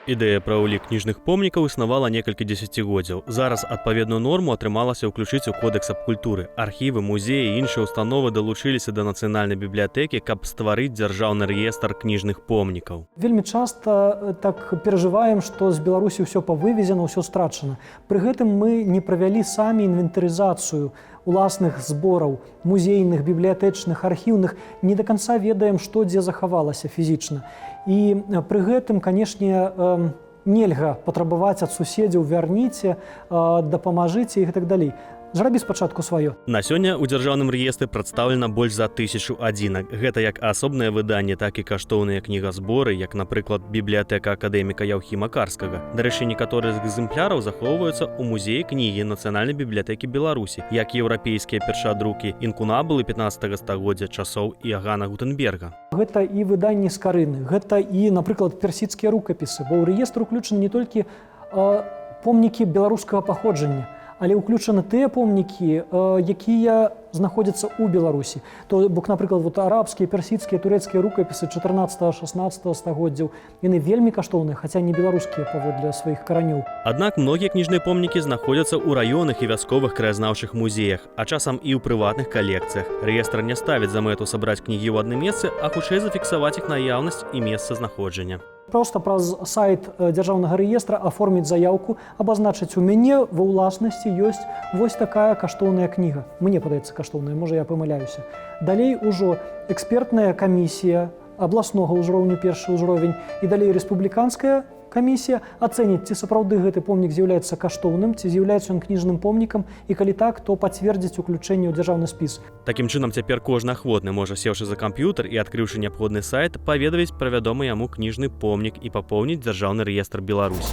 Ідэя пра ўлік кніжных помнікаў існавала некалькі дзесяцігоддзяў. Зараз адпаведную норму атрымалася ўключыць у кодэкс аб культуры. Архівы, музеі і іншыя установы далучыліся да нацыянальнай бібліятэкі, каб стварыць дзяржаўны рэестр кніжных помнікаў. Вельмі часта так перажываем, што з Беларусі ўсё павывезена, ўсё страчана. Пры гэтым мы не правялі самі інвентарызацыю уласных збораў, музейных, бібліятэчных, архіўных, не да канца ведаем, што дзе захавалася фізічна. І пры гэтым, канешне, нельга патрабаваць ад суседзяў вярніце, дапамажыце і так далей. Зрабі спачатку сваё. На сёння ў дзяржаўным рэестры прадстаўлена больш за 1000 адзінак. Гэта як асобнае выданне, так і каштоўныя кнігазборы, як, напрыклад, бібліятэка акадэміка Яўхіма Карскага. Дарэчы, некаторыя з экземпляраў захоўваюцца ў музеі кнігі Нацыянальнай бібліятэкі Беларусі, як еўрапейскія першадрукі інкунабулы 15 стагоддзя часоў Іагана Гутенберга. Гэта і выданні з Карыны, гэта і, напрыклад, персідскія рукапісы, бо ў рэестр уключаны не толькі помнікі беларускага паходжання, але ўключаны тыя помнікі, якія знаходзяцца ў Беларусі. То бок, напрыклад, арабскія, персідскія, турэцкія рукапісы 14-16 стагоддзяў, яны вельмі каштоўныя, хаця не беларускія паводле сваіх каранёў. Аднак многія кніжныя помнікі знаходзяцца ў раённых і вясковых краязнаўчых музеях, а часам і ў прыватных калекцыях. Рэестр не ставіць за мэту сабраць кнігі ў адным месцы, а хутчэй зафіксаваць іх наяўнасць і месца знаходжання. Проста праз сайт дзяржаўнага рэестра аформіць заяўку, абазначыць, у мяне ва ўласнасці ёсць вось такая каштоўная кніга. Мне падаецца каштоўная, можа я памыляюся. Далей ужо экспертная камісія абласнога ўзроўню, першы ўзровень, і далей рэспубліканская камісія ацэніць, ці сапраўды гэты помнік з'яўляецца каштоўным, ці з'яўляецца ён кніжным помнікам, і калі так, то пацвердзіць уключэнне ў дзяржаўны спіс. Такім чынам, цяпер кожны ахвотны можа, сеўшы за камп'ютар і адкрыўшы неабходны сайт, паведаміць пра вядомы яму кніжны помнік і папоўніць дзяржаўны рэестр Беларусі.